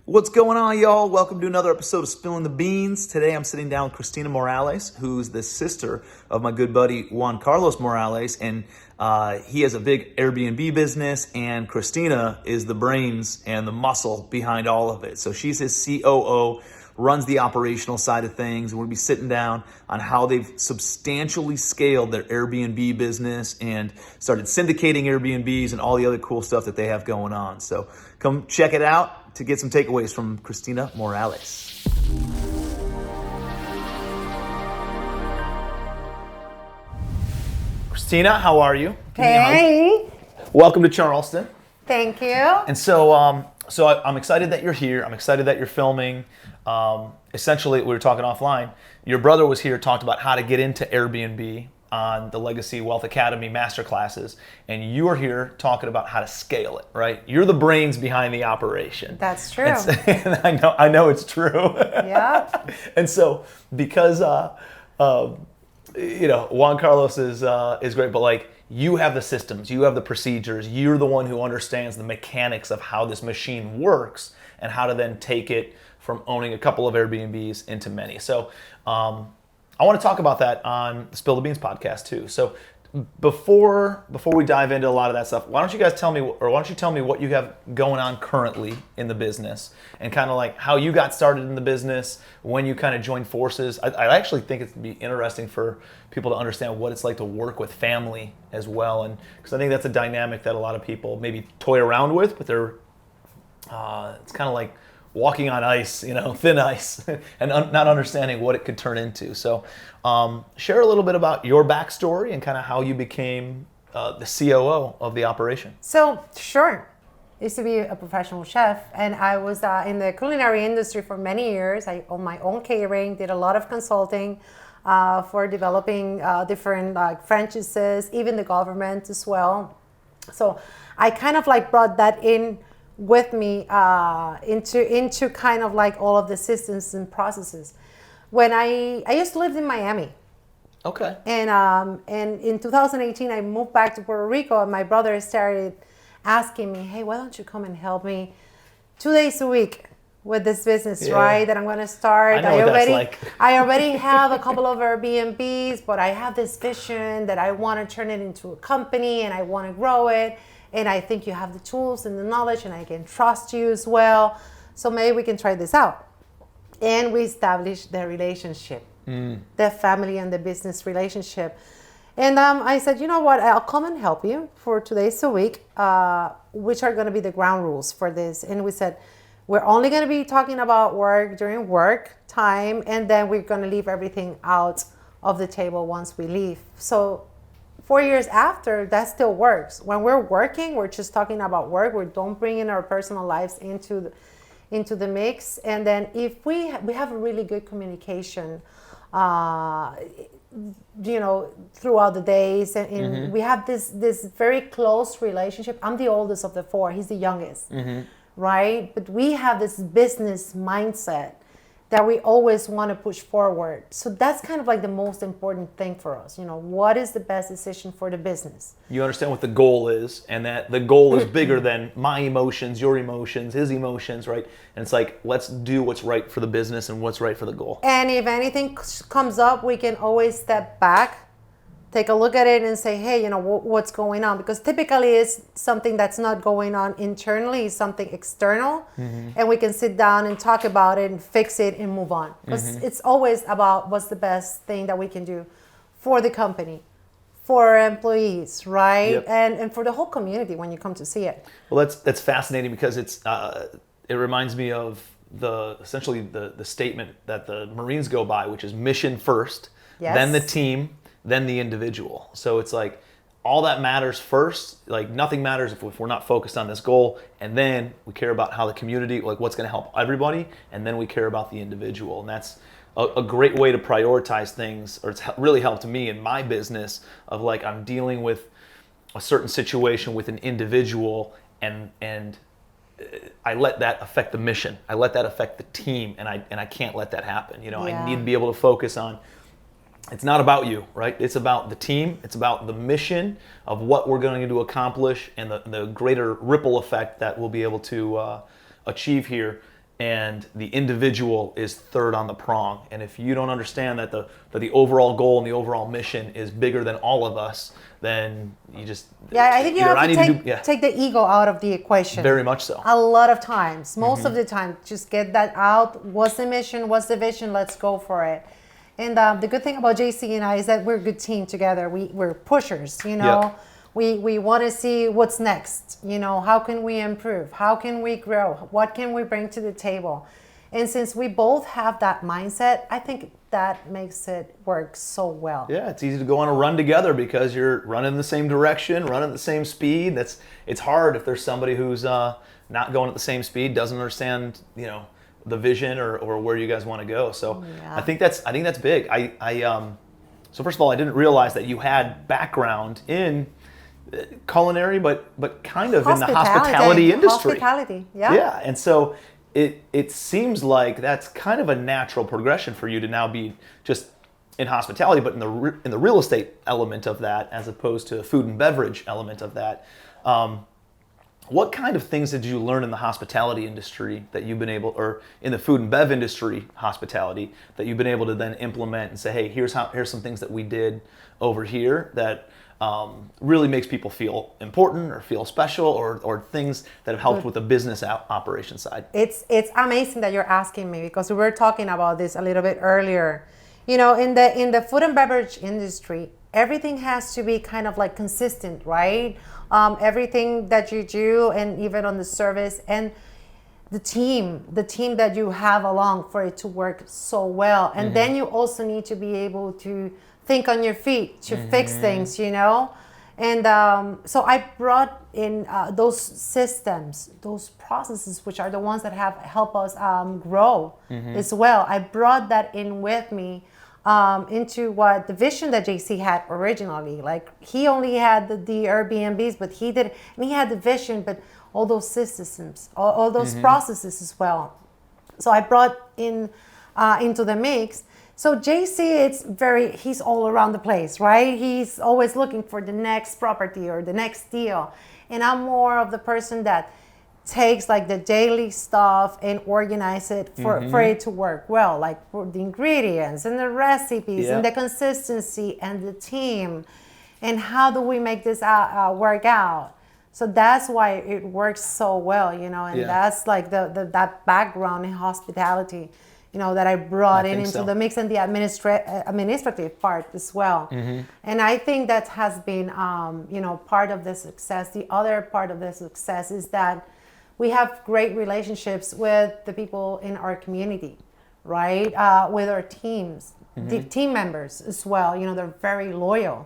What's going on, y'all? Welcome to another episode of Spilling the Beans. Today I'm sitting down with Cristina Morales, who's the sister of my good buddy Juan Carlos Morales, and he has a big Airbnb business, and Cristina is the brains and the muscle behind all of it. So she's his COO, runs the operational side of things, and we'll be sitting down on how they've substantially scaled their Airbnb business and started syndicating Airbnbs and all the other cool stuff that they have going on. So come check it out to get some takeaways from Cristina Morales. Cristina, how are you? Hey. Welcome to Charleston. Thank you. And so I'm excited that you're here. I'm excited that you're filming. Essentially, we were talking offline. Your brother was here, talked about how to get into Airbnb on the Legacy Wealth Academy masterclasses, and you are here talking about how to scale it, right? You're the brains behind the operation. That's true. And I know it's true. Yeah. And so because Juan Carlos is great, but like you have the systems, you have the procedures, you're the one who understands the mechanics of how this machine works and how to then take it from owning a couple of Airbnbs into many. So I want to talk about that on the Spill the Beans podcast too. So before we dive into a lot of that stuff, why don't you tell me what you have going on currently in the business and kind of like how you got started in the business, when you kind of joined forces. I actually think it'd be interesting for people to understand what it's like to work with family as well, and because I think that's a dynamic that a lot of people maybe toy around with, but they're it's kind of like walking on ice, thin ice, and not understanding what it could turn into. So share a little bit about your backstory and kind of how you became the COO of the operation. So, sure. I used to be a professional chef, and I was in the culinary industry for many years. I owned my own catering, did a lot of consulting for developing different franchises, even the government as well. So I kind of like brought that in with me into kind of like all of the systems and processes. When I used to live in Miami. Okay. And in 2018 I moved back to Puerto Rico, and my brother started asking me, hey, why don't you come and help me 2 days a week with this business, right? That I'm going to start. I know what that's like. I already have a couple of Airbnbs, but I have this vision that I want to turn it into a company and I want to grow it. And I think you have the tools and the knowledge, and I can trust you as well. So maybe we can try this out. And we established the relationship, the family and the business relationship. And I said, you know what, I'll come and help you for 2 days a week, which are going to be the ground rules for this. And we said, we're only going to be talking about work during work time, and then we're going to leave everything out of the table once we leave. So 4 years after, that still works. When we're working, we're just talking about work. We don't bring in our personal lives into the mix. And then if we have a really good communication, throughout the days, and we have this very close relationship. I'm the oldest of the four. He's the youngest, right? But we have this business mindset that we always want to push forward. So that's kind of like the most important thing for us. What is the best decision for the business? You understand what the goal is, and that the goal is bigger than my emotions, your emotions, his emotions, right? And it's like, let's do what's right for the business and what's right for the goal. And if anything comes up, we can always step back, take a look at it and say, hey, what's going on? Because typically it's something that's not going on internally, it's something external. And we can sit down and talk about it and fix it and move on. Because it's always about what's the best thing that we can do for the company, for our employees, right? Yep. And for the whole community when you come to see it. Well, that's fascinating, because it reminds me of essentially the statement that the Marines go by, which is mission first, then the team, then the individual. So it's like all that matters first. Like nothing matters if we're not focused on this goal, and then we care about how the community, like what's going to help everybody, and then we care about the individual. And that's a great way to prioritize things, or it's really helped me in my business of like I'm dealing with a certain situation with an individual, and I let that affect the mission. I let that affect the team, and I can't let that happen. I need to be able to focus on, it's not about you, right? It's about the team. It's about the mission of what we're going to accomplish and the greater ripple effect that we'll be able to achieve here. and the individual is third on the prong. And if you don't understand that the overall goal and the overall mission is bigger than all of us, then you just I think you have to take the ego out of the equation. Very much so. A lot of times, most of the time, just get that out. What's the mission? What's the vision? Let's go for it. And the good thing about JC and I is that we're a good team together. We're pushers, you know. Yep. We want to see what's next. You know, how can we improve? How can we grow? What can we bring to the table? And since we both have that mindset, I think that makes it work so well. Yeah, it's easy to go on a run together because you're running in the same direction, running at the same speed. It's hard if there's somebody who's not going at the same speed, doesn't understand, you know, the vision or where you guys want to go. So I think that's big. So first of all, I didn't realize that you had background in culinary, but kind of in the hospitality industry. Hospitality, yeah. Yeah, and so it seems like that's kind of a natural progression for you to now be just in hospitality, but in the real estate element of that, as opposed to a food and beverage element of that. What kind of things did you learn in the hospitality industry that you've been able, or in the food and bev industry, hospitality, that you've been able to then implement and say, hey, here's some things that we did over here that really makes people feel important or feel special, or things that have helped with the business operation side? It's amazing that you're asking me, because we were talking about this a little bit earlier. You know, in the food and beverage industry, everything has to be kind of like consistent, right? Everything that you do, and even on the service and the team that you have along for it to work so well. And then you also need to be able to think on your feet to fix things, you know? And so I brought in those systems, those processes, which are the ones that have helped us grow as well. I brought that in with me into what the vision that JC had originally. Like, he only had the Airbnbs, but he had the vision, but all those systems, all those processes as well. So I brought in into the mix. So JC, he's all around the place, right? He's always looking for the next property or the next deal. And I'm more of the person that takes like the daily stuff and organize it for it to work well, like for the ingredients and the recipes and the consistency and the team, and how do we make this work out. So that's why it works so well, you know, and that's like that background in hospitality, you know, that I brought into the mix, and the administrative part as well. And I think that has been, you know, part of the success. The other part of the success is that we have great relationships with the people in our community, right? With our teams, the team members as well. You know, they're very loyal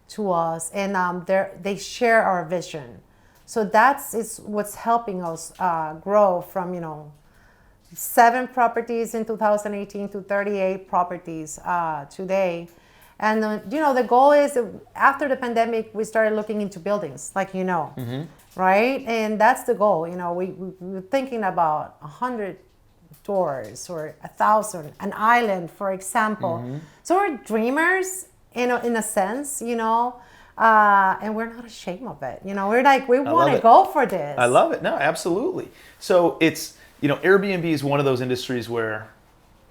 to us, and they share our vision. So is what's helping us grow from, you know, 7 properties in 2018 to 38 properties today. And, you know, the goal is, after the pandemic, we started looking into buildings, like, you know, right? And that's the goal. You know, we're thinking about 100 doors or 1,000, an island, for example. So we're dreamers in a sense, you know, and we're not ashamed of it. You know, we're like, we want to go for this. I love it. No, absolutely. So it's, you know, Airbnb is one of those industries where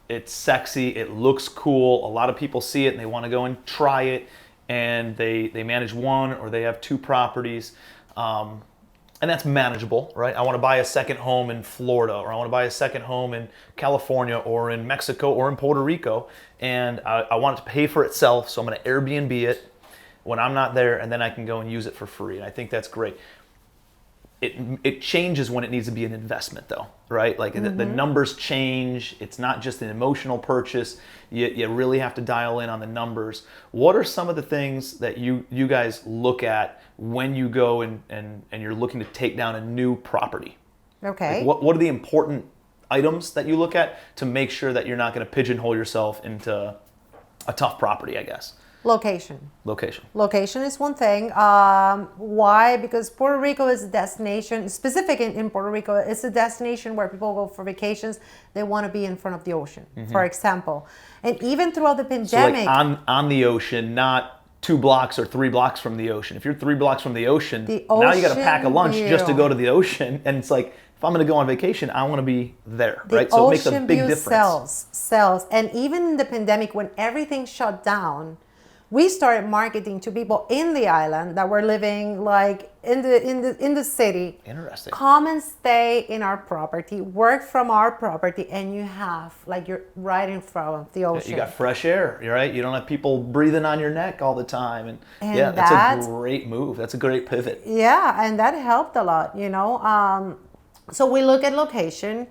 it's sexy, it looks cool, a lot of people see it and they want to go and try it, and they manage 1 or they have 2 properties, and that's manageable, right? I want to buy a second home in Florida, or I want to buy a second home in California or in Mexico or in Puerto Rico, and I want it to pay for itself, so I'm going to Airbnb it when I'm not there, and then I can go and use it for free. And I think that's great. It changes when it needs to be an investment, though, right? Like the numbers change. It's not just an emotional purchase. You really have to dial in on the numbers. What are some of the things that you guys look at when you go and you're looking to take down a new property? Okay. Like what are the important items that you look at to make sure that you're not going to pigeonhole yourself into a tough property, I guess? Location. Location is one thing. Why? Because Puerto Rico is a destination, specific in Puerto Rico, it's a destination where people go for vacations. They want to be in front of the ocean, for example. And even throughout the pandemic. So like on the ocean, not 2 blocks or 3 blocks from the ocean. If you're 3 blocks from the ocean, now you got to pack a lunch just to go to the ocean. And it's like, if I'm going to go on vacation, I want to be there, The right? So it makes a ocean big view difference. sells. And even in the pandemic, when everything shut down, we started marketing to people in the island that were living like in the city. Interesting. Come and stay in our property, work from our property, and you have like you're right in front of the ocean. You got fresh air, you're right. You don't have people breathing on your neck all the time, and yeah, And that's a great move. That's a great pivot. Yeah, and that helped a lot, you know. So we look at location,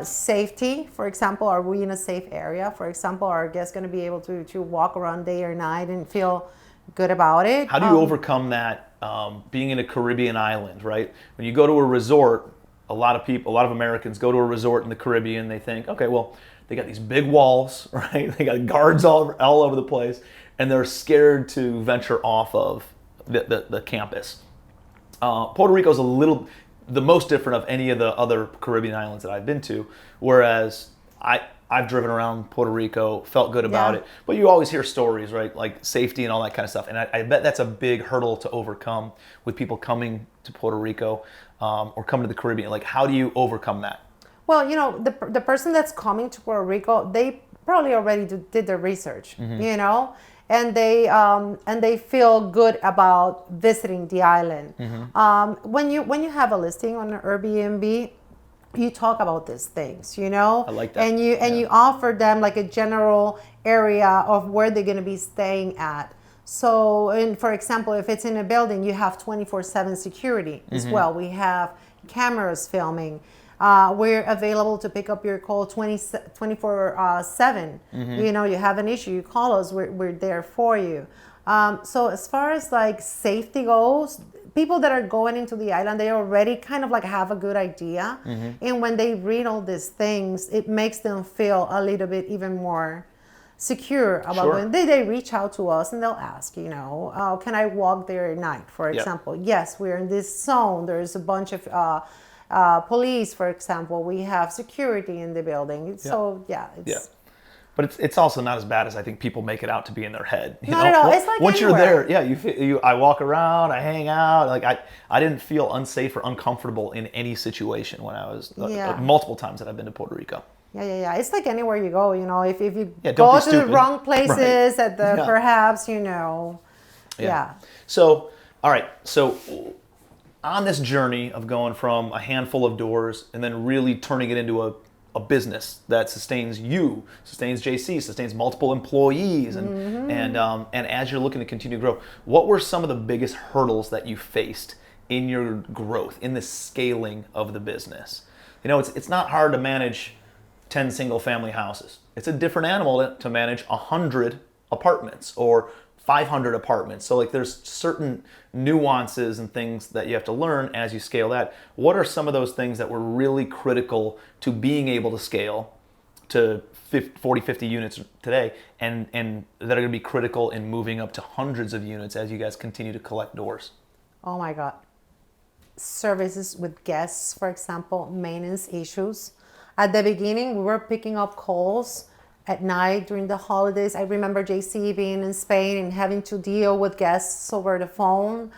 safety, for example, are we in a safe area? For example, are guests going to be able to walk around day or night and feel good about it? How do you overcome that being in a Caribbean island, right? When you go to a resort, a lot of Americans go to a resort in the Caribbean, they think, okay, well, they got these big walls, right? They got guards all over the place, and they're scared to venture off of the campus. Puerto Rico's the most different of any of the other Caribbean islands that I've been to, whereas I've driven around Puerto Rico, felt good about it, but you always hear stories, right? Like safety and all that kind of stuff. And I bet that's a big hurdle to overcome with people coming to Puerto Rico or coming to the Caribbean. Like, how do you overcome that? Well, you know, the person that's coming to Puerto Rico, they probably already did their research, you know, and they feel good about visiting the island. When you have a listing on an Airbnb, you talk about these things, you know. I like that. And you offer them like a general area of where they're going to be staying at. So, and for example, if it's in a building, you have 24/7 security as well. We have cameras filming. We're available to pick up your call 24/7. You know, you have an issue, you call us, we're there for you. So as far as like safety goes, people that are going into the island, they already kind of like have a good idea. And when they read all these things, it makes them feel a little bit even more secure about when they reach out to us and they'll ask, you know, can I walk there at night, for example? Yes, we're in this zone. There's a bunch of police, for example. We have security in the building. So But it's also not as bad as I think people make it out to be in their head. You Not know? at all. It's like once anywhere. you're there, I walk around, I hang out. Like I didn't feel unsafe or uncomfortable in any situation when I was multiple times that I've been to Puerto Rico. Yeah. It's like anywhere you go, you know. If you don't go be to the stupid. wrong places Right. at the perhaps, you know. Yeah. So, all right. So, on this journey of going from a handful of doors and then really turning it into a business that sustains you, sustains JC, sustains multiple employees, and as you're looking to continue to grow, what were some of the biggest hurdles that you faced in your growth, in the scaling of the business? You know, it's not hard to manage 10 single family houses. It's a different animal to manage 100 apartments or 500 apartments. So like there's certain nuances and things that you have to learn as you scale that. What are some of those things that were really critical to being able to scale to 40, 50 units today and that are going to be critical in moving up to hundreds of units as you guys continue to collect doors? Oh my God. Services with guests, for example, maintenance issues. At the beginning, we were picking up calls at night during the holidays. I remember JC being in Spain and having to deal with guests over the phone.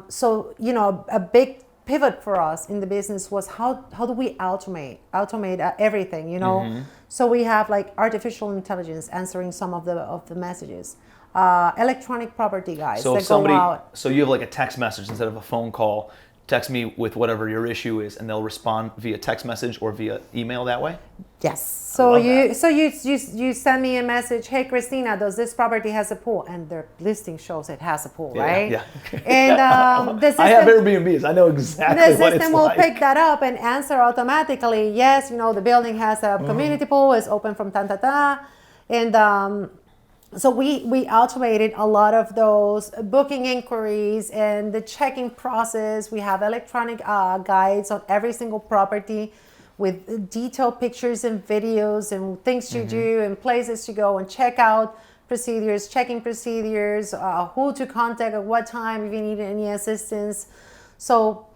So, you know, a big pivot for us in the business was how do we automate everything, you know? So we have like artificial intelligence answering some of the messages. Electronic property guys So that go out. So you have like a text message instead of a phone call. Text me with whatever your issue is, and they'll respond via text message or via email that way. Yes. So you send me a message. Hey, Cristina, does this property has a pool? And their listing shows it has a pool, right? Yeah. And the system, I have Airbnbs. I know exactly what it's like. The system will pick that up and answer automatically. Yes, you know the building has a community pool. It's open from ta. And so we automated a lot of those booking inquiries and the checking process. We have electronic guides on every single property with detailed pictures and videos and things to do and places to go and check out procedures, checking procedures, who to contact at what time if you need any assistance. So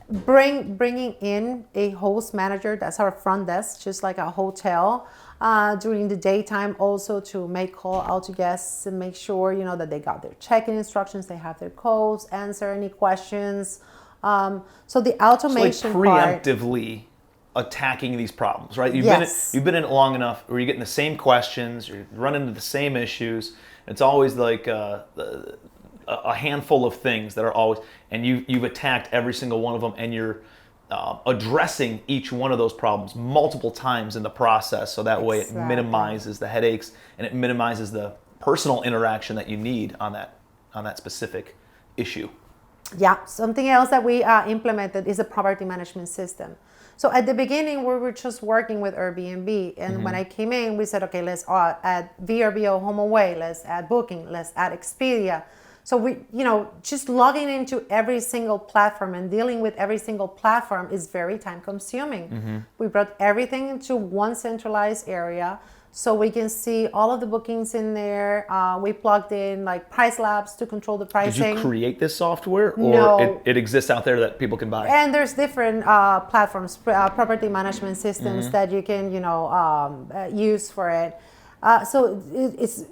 bringing in a host manager, that's our front desk, just like a hotel, during the daytime also to make call out to guests and make sure, you know, that they got their check-in instructions, they have their codes, answer any questions. So the automation so like preemptively attacking these problems, right? You've been in it long enough where you're getting the same questions, you're running into the same issues. It's always like a handful of things that are always, and you've attacked every single one of them, and you're addressing each one of those problems multiple times in the process, so that way it minimizes the headaches and it minimizes the personal interaction that you need on that specific issue. Yeah, something else that we implemented is a property management system. So at the beginning, we were just working with Airbnb. And when I came in, we said, okay, let's add VRBO Home Away, let's add Booking, let's add Expedia. So we, just logging into every single platform and dealing with every single platform is very time consuming. We brought everything into one centralized area, so we can see all of the bookings in there. We plugged in like price labs to control the pricing. Did you create this software, or No. it exists out there that people can buy? And there's different platforms, property management systems that you can, use for it. So it's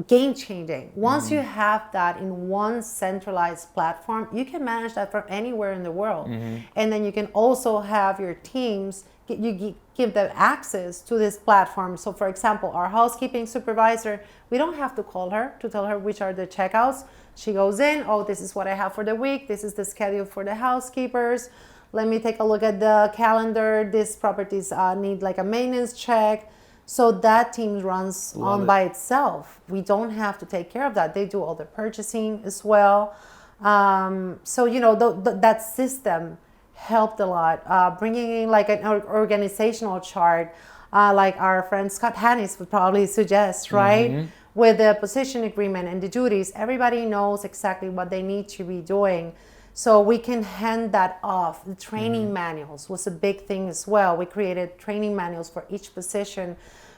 game changing. Once you have that in one centralized platform, you can manage that from anywhere in the world. And then you can also have your teams, you give them access to this platform. So for example, our housekeeping supervisor, we don't have to call her to tell her which are the checkouts. She goes in, oh, this is what I have for the week. This is the schedule for the housekeepers. Let me take a look at the calendar. These properties need like a maintenance check. So that team runs by itself. We don't have to take care of that. They do all the purchasing as well. So, that system helped a lot. Bringing in like an organizational chart, like our friend Scott Hannis would probably suggest, right? With the position agreement and the duties, everybody knows exactly what they need to be doing. So we can hand that off. The training manuals was a big thing as well. We created training manuals for each position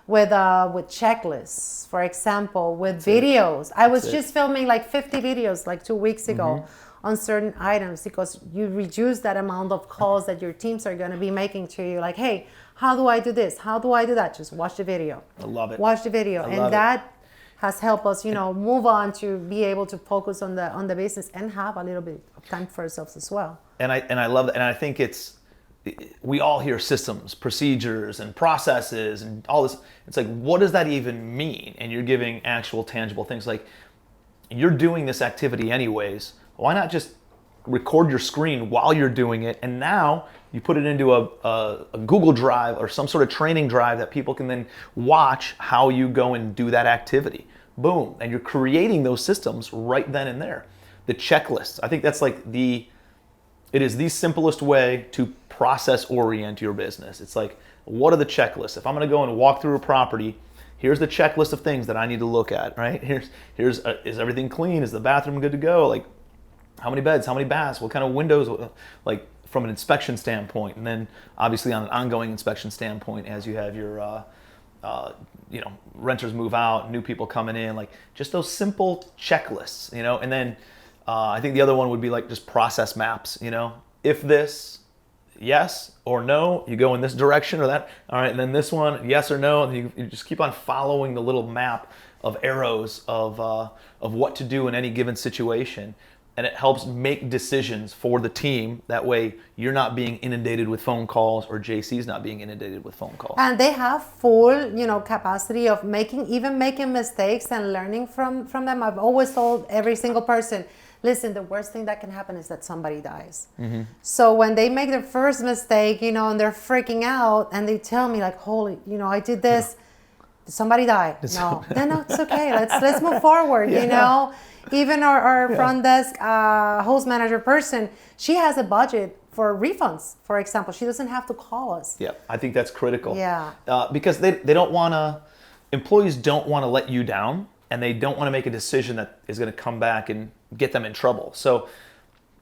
with checklists, for example, with videos. I was just filming like 50 videos like 2 weeks ago on certain items, because you reduce that amount of calls that your teams are going to be making to you. Like, hey, how do I do this? How do I do that? Just watch the video. I love it. Watch the video. And that has helped us, move on to be able to focus on the business and have a little bit of time for ourselves as well. And I love that. And I think we all hear systems, procedures, and processes, and all this. It's like, what does that even mean? And you're giving actual tangible things. Like, you're doing this activity anyways. Why not just record your screen while you're doing it, and now you put it into a Google Drive or some sort of training drive that people can then watch how you go and do that activity. Boom. And you're creating those systems right then and there. The checklists, I think that's like it is the simplest way to process orient your business. It's like, what are the checklists? If I'm going to go and walk through a property, here's the checklist of things that I need to look at, right? Here's is everything clean? Is the bathroom good to go? Like, how many beds, how many baths, what kind of windows, like from an inspection standpoint, and then obviously on an ongoing inspection standpoint as you have your renters move out, new people coming in, like just those simple checklists, and then I think the other one would be like just process maps, if this, yes or no, you go in this direction or that, all right, and then this one, yes or no, and you just keep on following the little map of arrows of what to do in any given situation. And it helps make decisions for the team. That way you're not being inundated with phone calls, or JC's not being inundated with phone calls. And they have full, capacity of making mistakes and learning from them. I've always told every single person, listen, the worst thing that can happen is that somebody dies. So when they make their first mistake, and they're freaking out and they tell me like, holy, I did this, somebody died. No, it's okay. Let's move forward, Even our front desk host manager person, she has a budget for refunds, for example. She doesn't have to call us. Yeah, I think that's critical. Yeah. Because they don't want to, employees don't want to let you down, and they don't want to make a decision that is going to come back and get them in trouble. So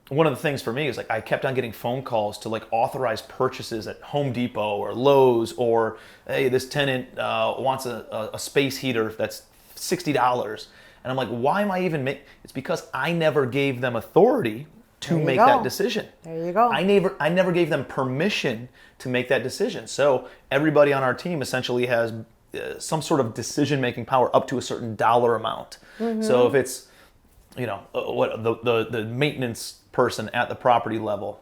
one of the things for me is like, I kept on getting phone calls to like authorize purchases at Home Depot or Lowe's, or hey, this tenant wants a space heater that's $60. And I'm like, why am I even it's because I never gave them authority to make that decision. There you go. I never gave them permission to make that decision. So everybody on our team essentially has some sort of decision-making power up to a certain dollar amount. So if it's, what the maintenance person at the property level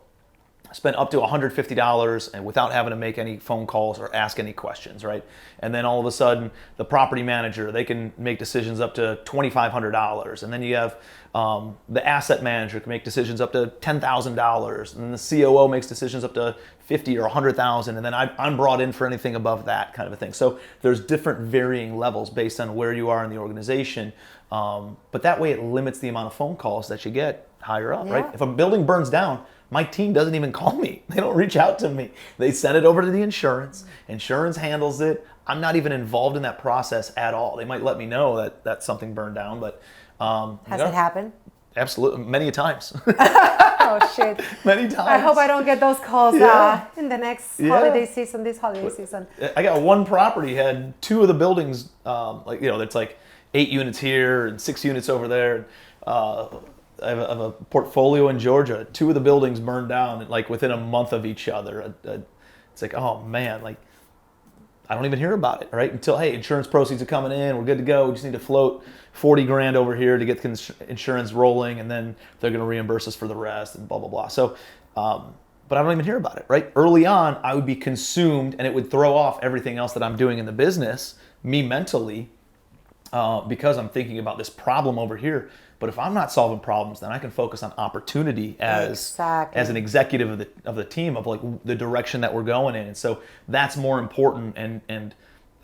spend up to $150 and without having to make any phone calls or ask any questions, right? And then all of a sudden, the property manager, they can make decisions up to $2,500. And then you have the asset manager can make decisions up to $10,000. And then the COO makes decisions up to $50,000 or $100,000. And then I'm brought in for anything above that kind of a thing. So there's different varying levels based on where you are in the organization. But that way it limits the amount of phone calls that you get higher up, right? If a building burns down, my team doesn't even call me. They don't reach out to me. They send it over to the insurance. Insurance handles it. I'm not even involved in that process at all. They might let me know that something burned down, but has it happened? Absolutely, many times. Oh shit! Many times. I hope I don't get those calls in the next holiday season. This holiday season. I got one property had two of the buildings, it's like 8 units here and 6 units over there. I have a portfolio in Georgia. 2 of the buildings burned down like within a month of each other. It's like, oh man, like I don't even hear about it, right? Until, hey, insurance proceeds are coming in, we're good to go. We just need to float 40 grand over here to get the insurance rolling, and then they're going to reimburse us for the rest and blah, blah, blah. So, but I don't even hear about it, right? Early on, I would be consumed and it would throw off everything else that I'm doing in the business, me mentally, because I'm thinking about this problem over here. But if I'm not solving problems, then I can focus on opportunity as an executive of the team, of like the direction that we're going in. And so that's more important and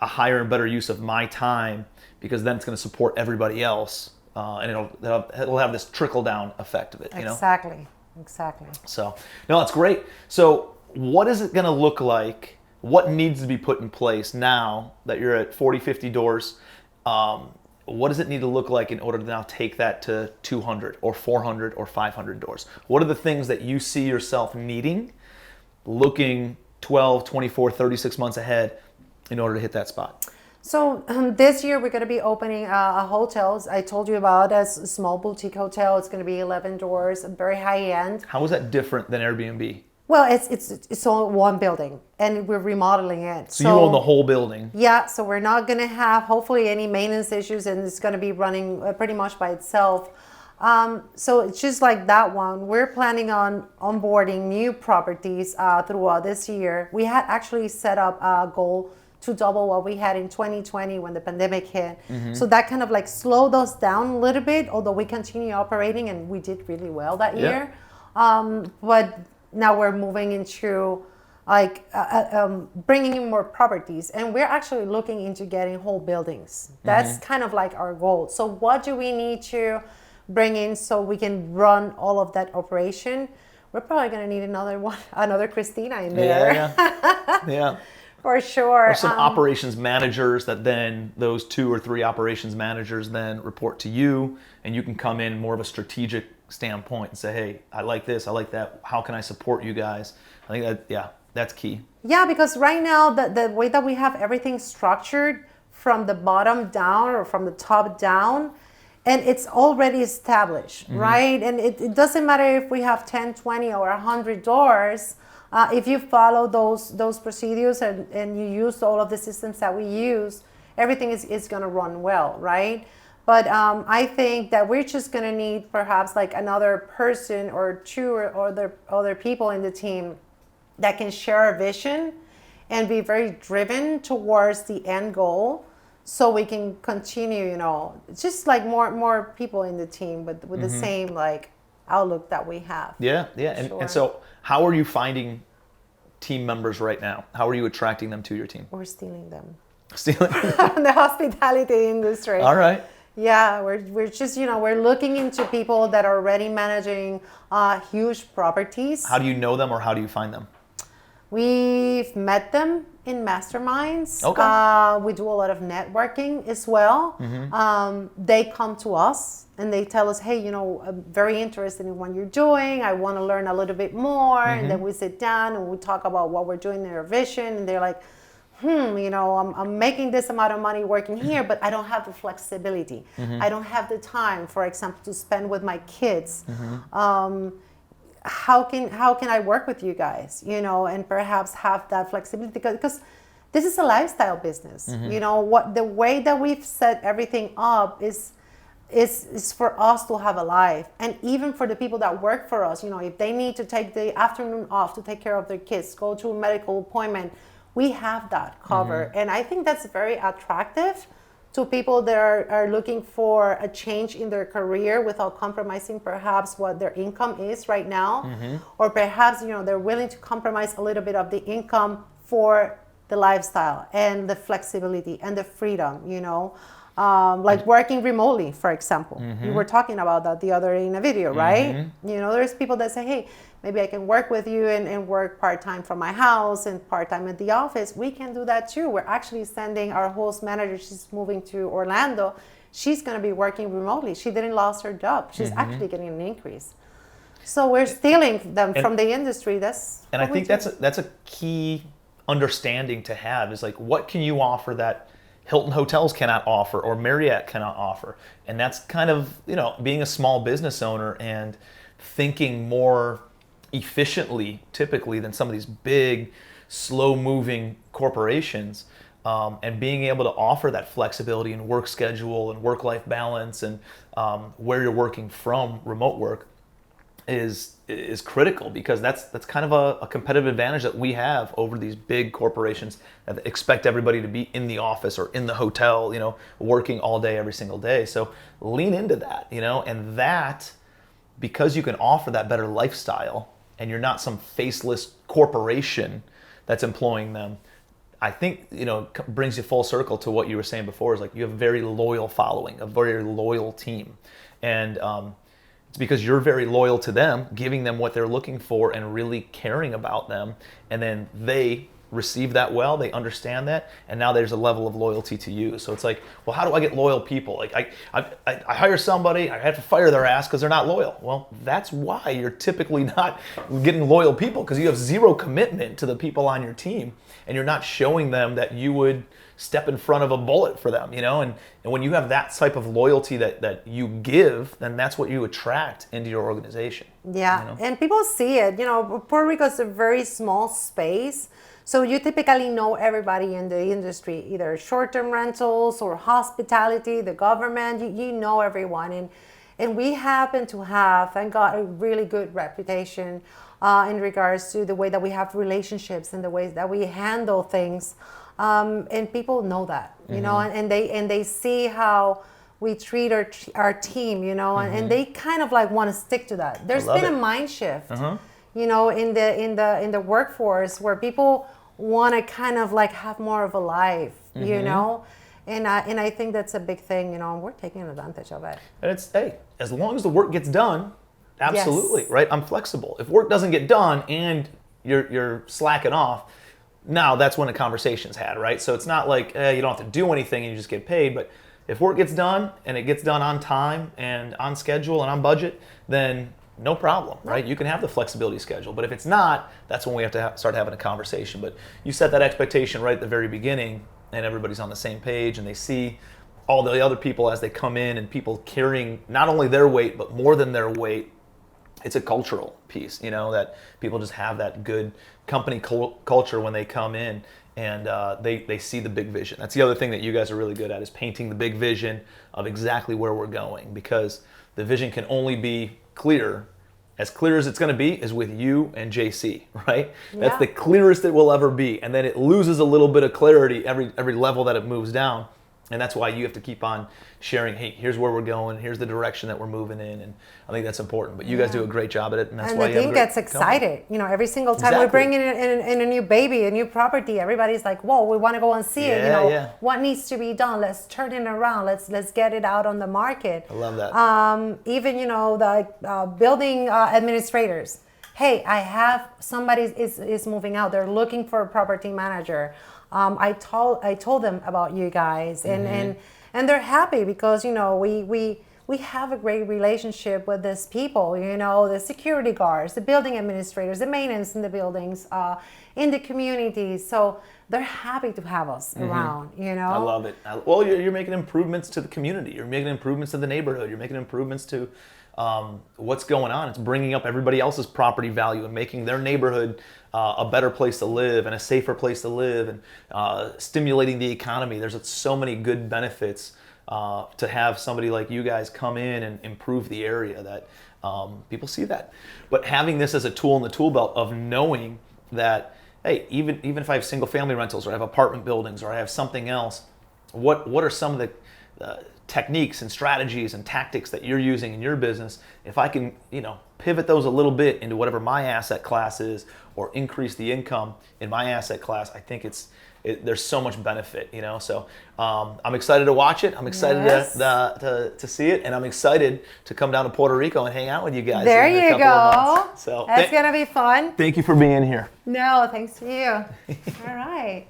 a higher and better use of my time, because then it's going to support everybody else, and it'll have this trickle down effect of it. You know? Exactly. So no, that's great. So what is it going to look like? What needs to be put in place now that you're at 40, 50 doors? What does it need to look like in order to now take that to 200 or 400 or 500 doors? What are the things that you see yourself needing, looking 12, 24, 36 months ahead in order to hit that spot? So this year we're going to be opening a hotel. I told you about a small boutique hotel. It's going to be 11 doors, very high end. How is that different than Airbnb? Well, it's all one building, and we're remodeling it. So you own the whole building? Yeah, so we're not going to have, hopefully, any maintenance issues, and it's going to be running pretty much by itself. So it's just like that one. We're planning on onboarding new properties throughout this year. We had actually set up a goal to double what we had in 2020 when the pandemic hit. Mm-hmm. So that kind of like slowed us down a little bit, although we continue operating, and we did really well that year. But now we're moving into bringing in more properties, and we're actually looking into getting whole buildings. That's kind of like our goal. So what do we need to bring in so we can run all of that operation? We're probably going to need another Cristina in there. Yeah. For sure. Or some operations managers that then those 2 or 3 operations managers then report to you, and you can come in more of a strategic standpoint and say, hey, I like this, I like that. How can I support you guys? I think that's key. Yeah, because right now the way that we have everything structured from the bottom down or from the top down, and it's already established, right? And it doesn't matter if we have 10, 20 or 100 doors. If you follow those procedures and you use all of the systems that we use, everything is going to run well, right? But I think that we're just going to need perhaps like another person or 2 or other people in the team that can share a vision and be very driven towards the end goal, so we can continue, just like more people in the team with the same like outlook that we have. Yeah. And so how are you finding team members right now? How are you attracting them to your team? We're stealing them. Stealing? The hospitality industry. All right. Yeah, we're just, we're looking into people that are already managing huge properties. How do you know them, or how do you find them? We've met them in masterminds. Okay. We do a lot of networking as well. They come to us and they tell us, hey, I'm very interested in what you're doing. I want to learn a little bit more. And then we sit down and we talk about what we're doing in their vision. And they're like, I'm making this amount of money working here, but I don't have the flexibility. I don't have the time, for example, to spend with my kids. How can I work with you guys, and perhaps have that flexibility, because this is a lifestyle business. The way that we've set everything up is is for us to have a life. And even for the people that work for us, if they need to take the afternoon off to take care of their kids, go to a medical appointment, we have that covered. And I think that's very attractive to people that are looking for a change in their career without compromising perhaps what their income is right now. Or perhaps, they're willing to compromise a little bit of the income for the lifestyle and the flexibility and the freedom, like working remotely, for example. We were talking about that the other day in a video, right? There's people that say, hey, maybe I can work with you and work part-time from my house and part-time at the office. We can do that too. We're actually sending our host manager, she's moving to Orlando. She's going to be working remotely. She didn't lose her job. She's actually getting an increase. So we're stealing them from the industry. And I think that's a key understanding to have, is like, what can you offer that Hilton Hotels cannot offer or Marriott cannot offer? And that's kind of, being a small business owner and thinking more efficiently typically than some of these big, slow-moving corporations, and being able to offer that flexibility and work schedule and work-life balance and where you're working from, remote work, is critical, because that's kind of a competitive advantage that we have over these big corporations that expect everybody to be in the office or in the hotel, working all day every single day. So lean into that, and that, because you can offer that better lifestyle and you're not some faceless corporation that's employing them, I think, brings you full circle to what you were saying before, is like, you have a very loyal following, a very loyal team. And it's because you're very loyal to them, giving them what they're looking for and really caring about them. And then they receive that well, they understand that, and now there's a level of loyalty to you. So it's like, well, how do I get loyal people? Like I hire somebody, I have to fire their ass because they're not loyal. Well, that's why you're typically not getting loyal people, because you have zero commitment to the people on your team, and you're not showing them that you would step in front of a bullet for them, and when you have that type of loyalty that you give, then that's what you attract into your organization. Yeah, and people see it. Puerto Rico is a very small space, so you typically know everybody in the industry, either short-term rentals or hospitality, the government. You know everyone, and we happen to have, thank God, a really good reputation in regards to the way that we have relationships and the ways that we handle things. And people know that, and they see how we treat our team, and they kind of like want to stick to that. There's been a mind shift, in the workforce, where people want to kind of like have more of a life, and I think that's a big thing, and we're taking advantage of it. And it's, hey, as long as the work gets done, absolutely, yes. right? I'm flexible. If work doesn't get done and you're slacking off, now that's when a conversation's had, right? So it's not like you don't have to do anything and you just get paid. But if work gets done and it gets done on time and on schedule and on budget, then no problem, right? You can have the flexibility schedule. But if it's not, that's when we have to start having a conversation. But you set that expectation right at the very beginning, and everybody's on the same page, and they see all the other people as they come in, and people carrying not only their weight, but more than their weight. It's a cultural piece, that people just have that good company culture when they come in, and they see the big vision. That's the other thing that you guys are really good at, is painting the big vision of exactly where we're going, because the vision can only be clear as it's going to be is with you and JC, right? Yeah. That's the clearest it will ever be, and then it loses a little bit of clarity every level that it moves down. And that's why you have to keep on sharing, hey, here's where we're going, here's the direction that we're moving in. And I think that's important. But you guys do a great job at it, and that's why you have a great the team gets excited. Company. Every single time we bring in a new baby, a new property, everybody's like, whoa, we want to go and see it. What needs to be done? Let's turn it around. Let's get it out on the market. I love that. Even, the building administrators. Hey, I have somebody is moving out. They're looking for a property manager. I told them about you guys, and they're happy because we have a great relationship with these people. The security guards, the building administrators, the maintenance in the buildings, in the communities. So they're happy to have us around. I love it. Well, you're making improvements to the community. You're making improvements to the neighborhood. You're making improvements to what's going on. It's bringing up everybody else's property value and making their neighborhood a better place to live and a safer place to live, and stimulating the economy. There's so many good benefits to have somebody like you guys come in and improve the area. That people see that, but having this as a tool in the tool belt of knowing that, hey, even if I have single family rentals, or I have apartment buildings, or I have something else, what are some of the techniques and strategies and tactics that you're using in your business? If I can, pivot those a little bit into whatever my asset class is, or increase the income in my asset class, I think there's so much benefit, So I'm excited to watch it. I'm excited to see it, and I'm excited to come down to Puerto Rico and hang out with you guys. There in a you couple of go. months. So that's gonna be fun. Thank you for being here. No, thanks to you. All right.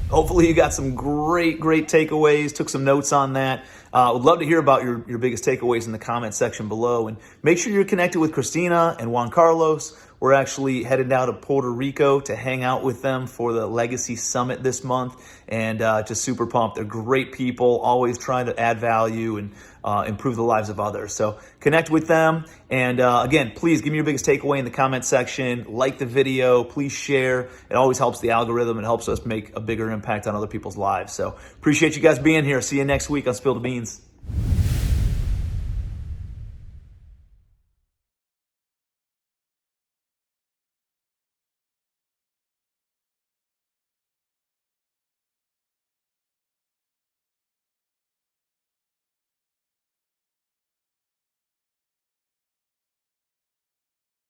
Hopefully you got some great takeaways, took some notes on that. Would love to hear about your biggest takeaways in the comment section below. And make sure you're connected with Cristina and Juan Carlos. We're actually headed down to Puerto Rico to hang out with them for the Legacy Summit this month. And just super pumped. They're great people, always trying to add value and improve the lives of others. So connect with them. And again, please give me your biggest takeaway in the comment section. Like the video, please share. It always helps the algorithm and helps us make a bigger impact on other people's lives. So appreciate you guys being here. See you next week on Spill the Beans.